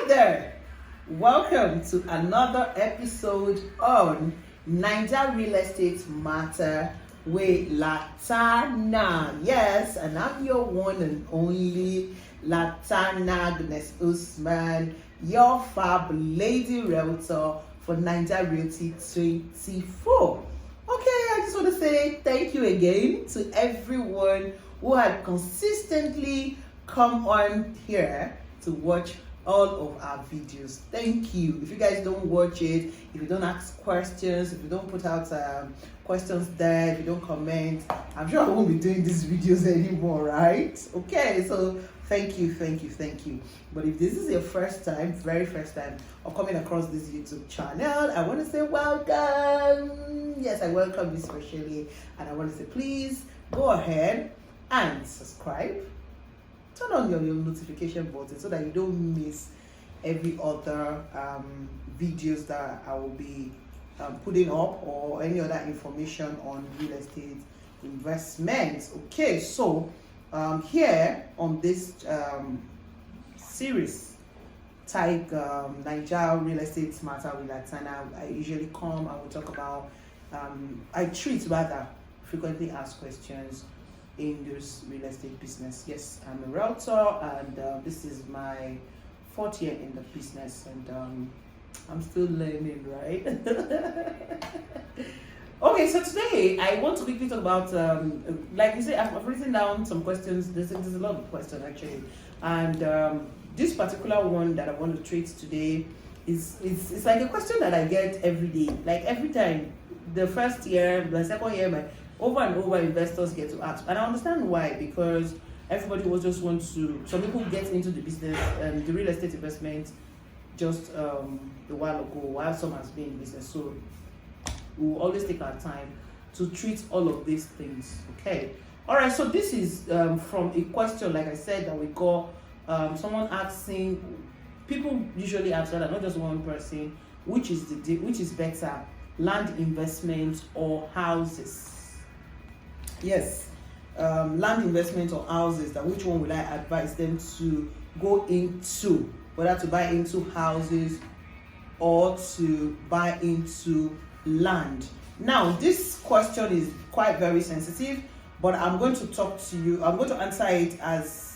there, welcome to another episode on Naija RealEstate Matter with Latana. Yes, and I'm your one and only Latana Epd10, your fab lady realtor for Naija Realty 24. Okay, I just want to say thank you again to everyone who had consistently come on here to watch all of our videos. Thank you. If you guys don't watch it, if you don't ask questions, if you don't put out questions there, if you don't comment, I'm sure I won't be doing these videos anymore, right? Okay, so thank you. But if this is your first time, very first time of coming across this YouTube channel, I want to say welcome. Yes, I welcome you especially, and I want to say please go ahead and subscribe. Turn on your notification button so that you don't miss every other videos that I will be putting up, or any other information on real estate investments. Okay, so here on this series type Naija RealEstate Matter with Latana, I usually come and we talk about I treat rather frequently asked questions in this real estate business. Yes, I'm a realtor, and this is my 4th year in the business, and I'm still learning, right? Okay, so today I want to quickly talk about, like you say, I've written down some questions. There's a lot of questions actually, and this particular one that I want to treat today it's like a question that I get every day, like every time. The first year, the second year, over and over investors get to ask, and I understand why, because everybody will just want to, some people get into the business, the real estate investment just a while ago, while some has been in business. So we'll always take our time to treat all of these things. Okay, all right, so this is from a question, like I said, that we got someone asking. People usually ask that, not just one person, which is better, land investment or houses? Yes, land investment or houses, that which one would I advise them to go into, whether to buy into houses or to buy into land? Now, this question is quite very sensitive, but I'm going to talk to you, I'm going to answer it as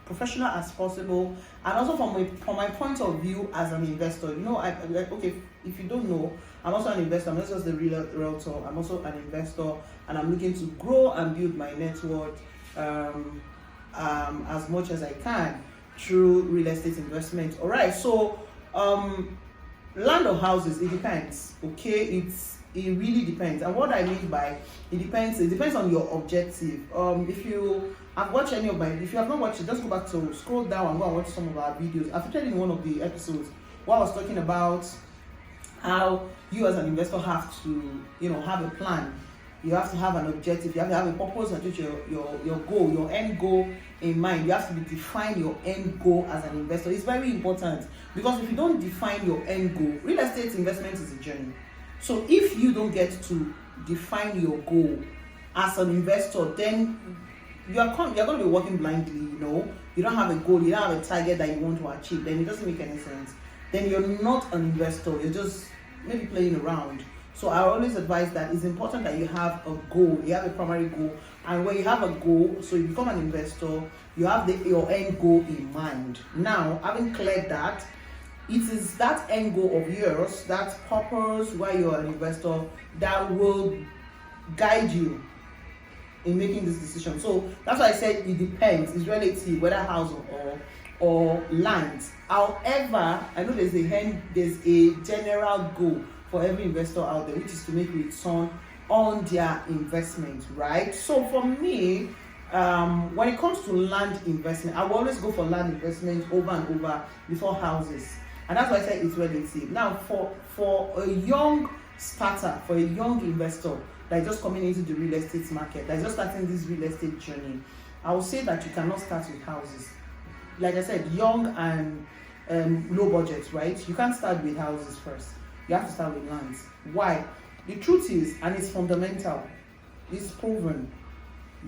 professional as possible, and also from my point of view as an investor. You know, okay, if you don't know, I'm also an investor. I'm not just a realtor, I'm also an investor, and I'm looking to grow and build my net worth as much as I can through real estate investment. All right, so land or houses, it depends. Okay, it really depends. And what I mean by it depends on your objective. If you have watched any of if you have not watched it, just go back to scroll down and go and watch some of our videos. I featured in one of the episodes where I was talking about how you as an investor have to, have a plan. You have to have an objective. You have to have a purpose and your goal, your end goal in mind. You have to define your end goal as an investor. It's very important, because if you don't define your end goal, real estate investment is a journey. So if you don't get to define your goal as an investor, then you're going to be working blindly. You don't have a goal, you don't have a target that you want to achieve. Then it doesn't make any sense. Then you're not an investor. You're just maybe playing around. So I always advise that it's important that you have a goal, you have a primary goal, and when you have a goal, so you become an investor, you have your end goal in mind. Now, having cleared that, it is that end goal of yours, that purpose why you're an investor, that will guide you in making this decision. So that's why I said it depends. It's relative whether house or land. However, I know there's a general goal for every investor out there, which is to make return on their investment, right? So for me, when it comes to land investment, I will always go for land investment over and over before houses, and that's why I say it's relative. Now, for a young starter, for a young investor that is just coming into the real estate market, that is just starting this real estate journey, I will say that you cannot start with houses. Like I said, young and low budget, right? You can't start with houses first. You have to start with lands. Why? The truth is, and it's fundamental, it's proven,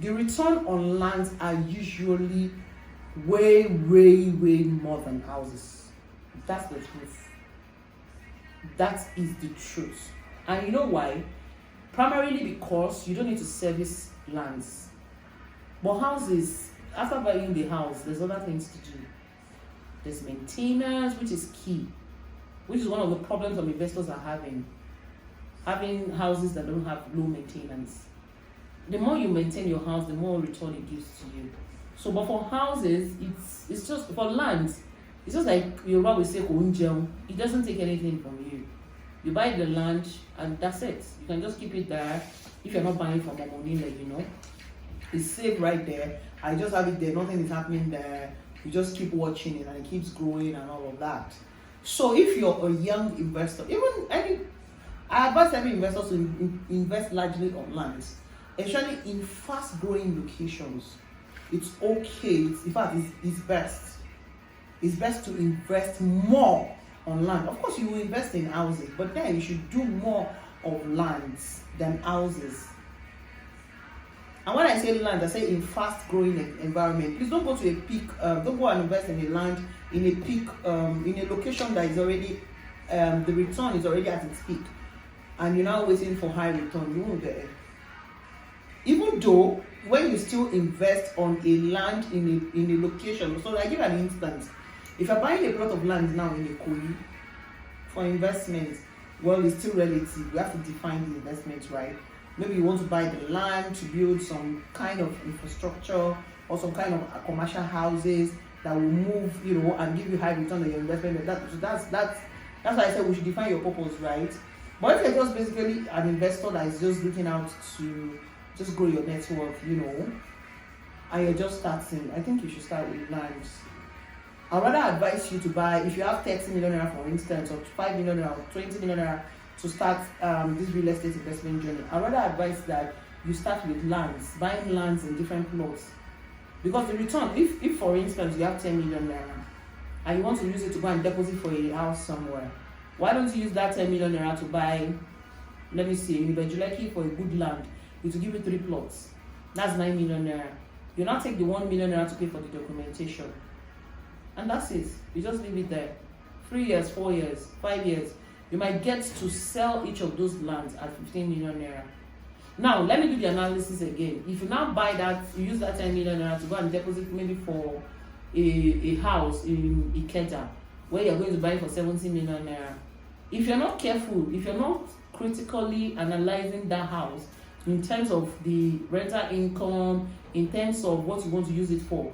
the return on lands are usually way more than houses. That's the truth. That is the truth. And you know why? Primarily because you don't need to service lands. But houses, after buying the house, there's other things to do. There's maintenance, which is key, which is one of the problems some investors are having houses that don't have low maintenance. The more you maintain your house, the more return it gives to you. So, but for houses, it's just for land. It's just like Yoruba will say, it doesn't take anything from you. You buy the land and that's it. You can just keep it there. If you're not buying from a money, it's safe right there. I just have it there. Nothing is happening there. You just keep watching it and it keeps growing and all of that. So if you're a young investor, I advise every investor to invest largely on lands, especially in fast-growing locations. It's okay. In fact, it's best. It's best to invest more on land. Of course, you will invest in houses, but then you should do more of lands than houses. And when I say land, I say in fast-growing environment. Please don't go to a peak. Don't go and invest in a land in a peak, in a location that is already, the return is already at its peak, and you're now waiting for high return. You won't get it. Even though when you still invest on a land in a location, so I give an instance. If you're buying a plot of land now in Ikoyi for investment, well, it's still relative. You have to define the investment, right? Maybe you want to buy the land to build some kind of infrastructure or some kind of commercial houses that will move, and give you high return on your investment. That's why I said we should define your purpose, right? But if you're just basically an investor that is just looking out to just grow your net worth, and you're just starting, I think you should start with lands. I'd rather advise you to buy, if you have 30 million naira for instance, or 5 million naira, or 20 million naira to start this real estate investment journey, I'd rather advise that you start with lands, buying lands in different plots. Because the return, if for instance you have 10 million naira and you want to use it to go and deposit for a house somewhere, why don't you use that 10 million naira to buy, let me see, in Juleki for a good land? It will give you 3 plots. That's 9 million naira. You now take the 1 million naira to pay for the documentation. And that's it. You just leave it there. 3 years, 4 years, 5 years. You might get to sell each of those lands at 15 million naira. Now, let me do the analysis again. If you now buy that, you use that 10 million naira to go and deposit maybe for a house in Ikeja, where you're going to buy for 70 million naira. If you're not careful, if you're not critically analyzing that house in terms of the rental income, in terms of what you want to use it for,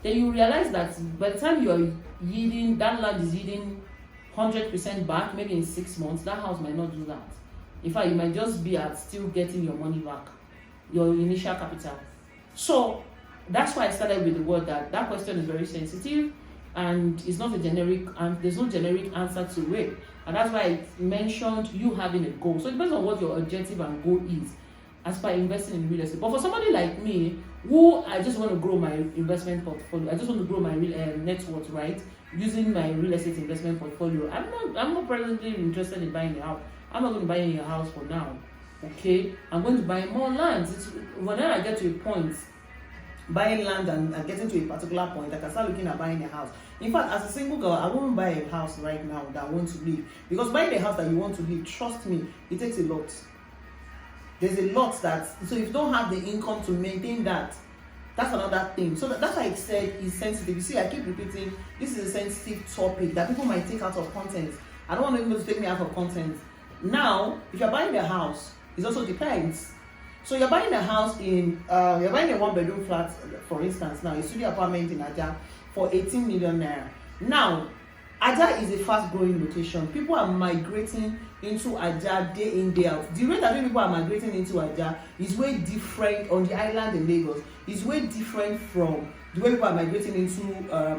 then you realize that by the time you're yielding, that land is yielding 100% back, maybe in 6 months, that house might not do that. In fact, you might just be at still getting your money back, your initial capital. So that's why I started with the word that question is very sensitive and it's not a generic, and there's no generic answer to it. And that's why I mentioned you having a goal. So it depends on what your objective and goal is as per investing in real estate. But for somebody like me, who I just want to grow my investment portfolio, I just want to grow my net worth, right? Using my real estate investment portfolio, I'm not presently interested in buying a house. I'm not going to buy a house for now. Okay, I'm going to buy more lands. Whenever I get to a point, buying land and getting to a particular point, I can start looking at buying a house. In fact, as a single girl, I won't buy a house right now that I want to live, because buying a house that you want to live, trust me, it takes a lot. There's a lot so if you don't have the income to maintain that, that's another thing. So that's why I said it's sensitive. You see, I keep repeating, this is a sensitive topic that people might take out of content. I don't want people to take me out of content. Now, if you're buying a house, it also depends. So you're buying a house you're buying a 1-bedroom flat, for instance, now, a studio apartment in Aja for 18 million naira. Now, Aja is a fast-growing location. People are migrating into Aja day in, day out. The rate that people are migrating into Aja is way different on the island in Lagos. It's way different from the way people are migrating into,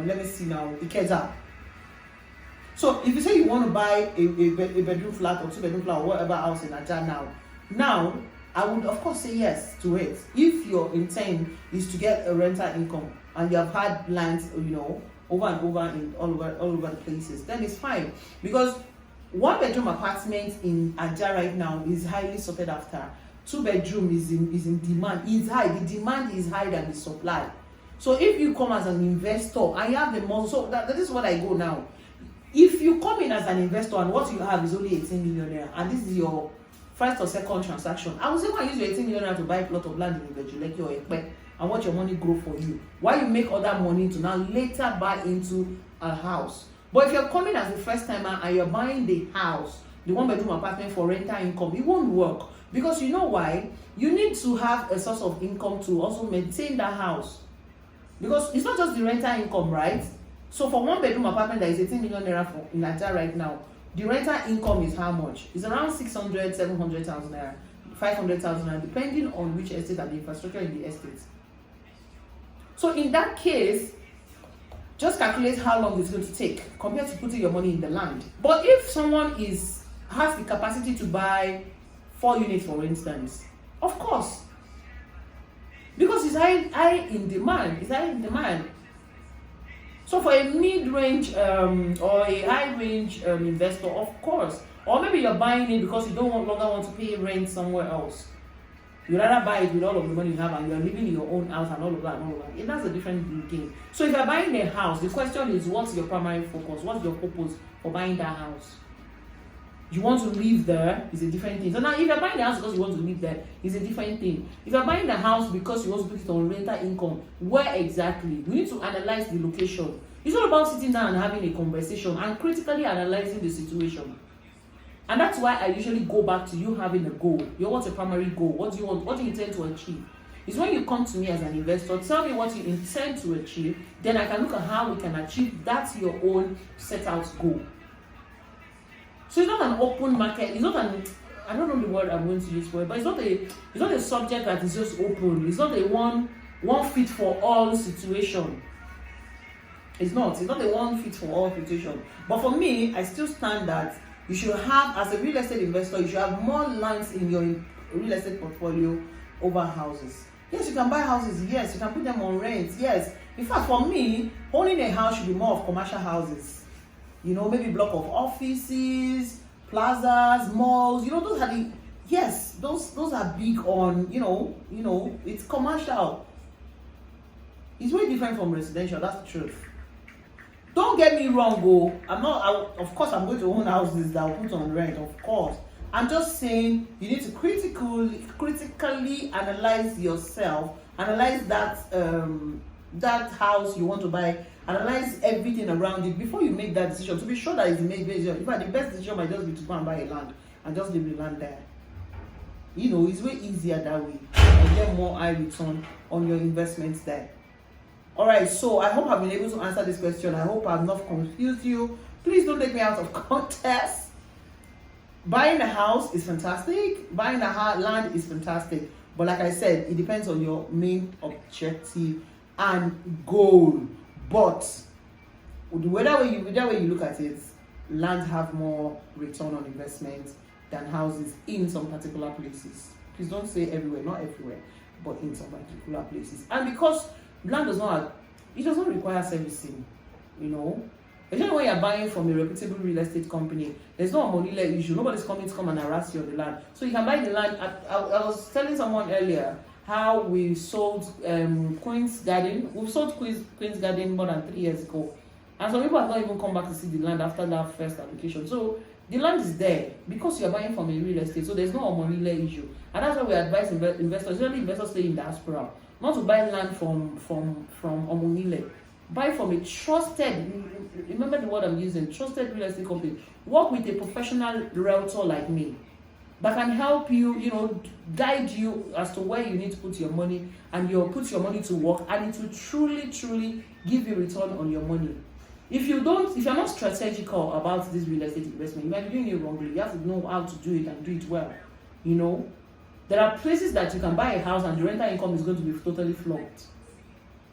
let me see now, Ikeja. So if you say you want to buy a bedroom flat or 2-bedroom flat or whatever house in Aja now, I would of course say yes to it. If your intent is to get a rental income and you have had lands, over and over in all over the places, then it's fine. Because 1-bedroom apartment in Aja right now is highly sought after. 2-bedroom is in demand. It's high. The demand is higher than the supply. So if you come as an investor and you have the money, so that is what I go now. If you come in as an investor and what you have is only 18 million naira, and this is your first or second transaction, I would say, why use your 18 million naira to buy a plot of land in Ibejuleki or Ekpe and watch your money grow for you? Why you make other money to now later buy into a house? But if you're coming as a first timer and you're buying the house, the one bedroom apartment for rental income, it won't work. Because you know why? You need to have a source of income to also maintain that house. Because it's not just the rental income, right? So for one bedroom apartment that is 18 million naira for in Naija right now, the rental income is how much? It's around 600, 700,000 naira, 500,000 naira, depending on which estate and the infrastructure in the estate. So in that case, just calculate how long it's going to take compared to putting your money in the land. But if someone has the capacity to buy 4 units, for instance, of course, because it's high in demand, So for a mid-range or a high-range investor, of course, or maybe you're buying it because you don't longer want to pay rent somewhere else. You rather buy it with all of the money you have and you're living in your own house and all of that and all of that. And that's a different game. So if you're buying a house, the question is, what's your primary focus? What's your purpose for buying that house? You want to live there is a different thing. So now if you're buying the house because you want to live there, is a different thing. If you're buying the house because you want to put it on rental income, where exactly? We need to analyze the location. It's all about sitting down and having a conversation and critically analyzing the situation. And that's why I usually go back to you having a goal. What's your primary goal? What do you want? What do you intend to achieve? It's when you come to me as an investor, tell me what you intend to achieve, then I can look at how we can achieve that your own set out goal. So it's not an open market. It's not I don't know the word I'm going to use for it, but it's not a subject that is just open. It's not a one fit for all situation. It's not a one fit for all situation. But for me, I still stand that you should have, as a real estate investor, you should have more lands in your real estate portfolio over houses. Yes, you can buy houses. Yes, you can put them on rent. Yes. In fact, for me, owning a house should be more of commercial houses. Maybe block of offices, plazas, malls. Those are big on, it's commercial. It's very different from residential, that's the truth. Don't get me wrong, of course I'm going to own houses that I'll put on rent, of course. I'm just saying you need to critically analyze yourself, analyze that house you want to buy, analyze everything around it before you make that decision, to be sure that it's made decision. In fact, the best decision might just be to go and buy a land and just leave the land there. It's way easier that way and get more high return on your investments there. Alright, so I hope I've been able to answer this question. I hope I've not confused you. Please don't take me out of context. Buying a house is fantastic. Buying a land is fantastic. But like I said, it depends on your main objective and goal. But whatever way you look at it, land have more return on investment than houses in some particular places. Please don't say everywhere, not everywhere, but in some particular places. And because land does not require servicing, Especially when you're buying from a reputable real estate company, there's no money issue. Nobody's coming to come and harass you on the land. So you can buy the land. I was telling someone earlier how we sold Queen's Garden. We've sold Queen's Garden more than 3 years ago. And some people have not even come back to see the land after that first application. So the land is there because you're buying from a real estate. So there's no money issue. And that's why we advise investors, usually investors stay in diaspora, not to buy land from Omonile. Buy from a trusted, remember the word I'm using, trusted real estate company. Work with a professional realtor like me that can help you, guide you as to where you need to put your money, and you'll put your money to work, and it will truly give you return on your money. If you're not strategical about this real estate investment, you might be doing it wrongly. You have to know how to do it and do it well. There are places that you can buy a house and the rental income is going to be totally flopped.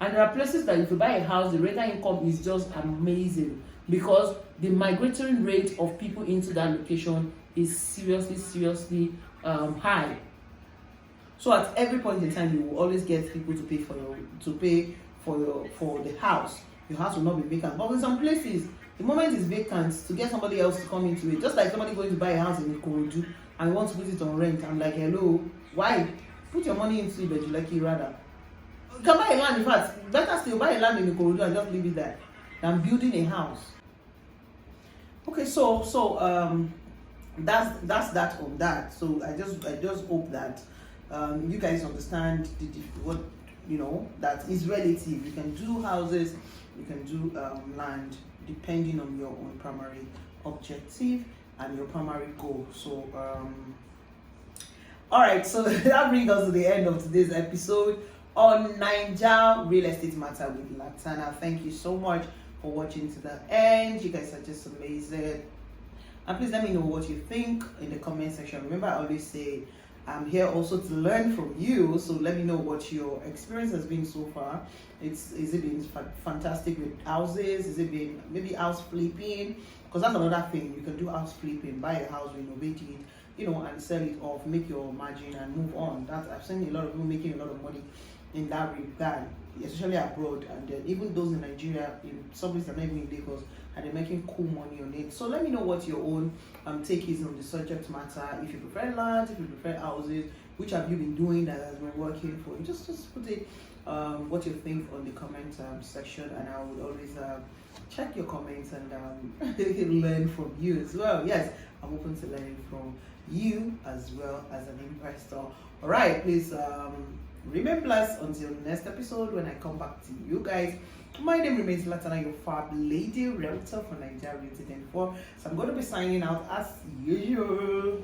And there are places that if you buy a house, the rental income is just amazing because the migratory rate of people into that location is seriously high. So at every point in time, you will always get people to pay for the house. Your house will not be vacant. But in some places, the moment it's vacant, to get somebody else to come into it, just like somebody going to buy a house in Ikorodu and wants to put it on rent, I'm like, hello, why? Put your money into Ibejuleki rather. You can buy a land, in fact, better still buy a land in Ikorodu and just leave it there than building a house. Okay, that's that on that. So I just hope that you guys understand what that is relative. You can do houses, you can do land, depending on your own primary objective and your primary goal. So all right, so that brings us to the end of today's episode on Naija Real Estate Matter with Latana. Thank you so much for watching to the end. You guys are just amazing. And please let me know what you think in the comment section. Remember, I always say I'm here also to learn from you. So let me know what your experience has been so far. Is it been fantastic with houses? Is it been maybe house flipping? Because that's another thing. You can do house flipping, buy a house, renovate it, and sell it off, make your margin and move on. That I've seen a lot of people making a lot of money in that regard, especially abroad, and even those in Nigeria, in some places are not even in Lagos, and they're making cool money on it. So let me know what your own take is on the subject matter. If you prefer land, if you prefer houses, which have you been doing that has been working for you? Just put it what you think on the comment section, and I will always check your comments and learn from you as well. Yes, I'm open to learning from you as well as an investor. All right, please remain blessed until next episode when I come back to you guys. My name remains Latana, your fab lady realtor for Naija RealEstate 10. So I'm going to be signing out as usual.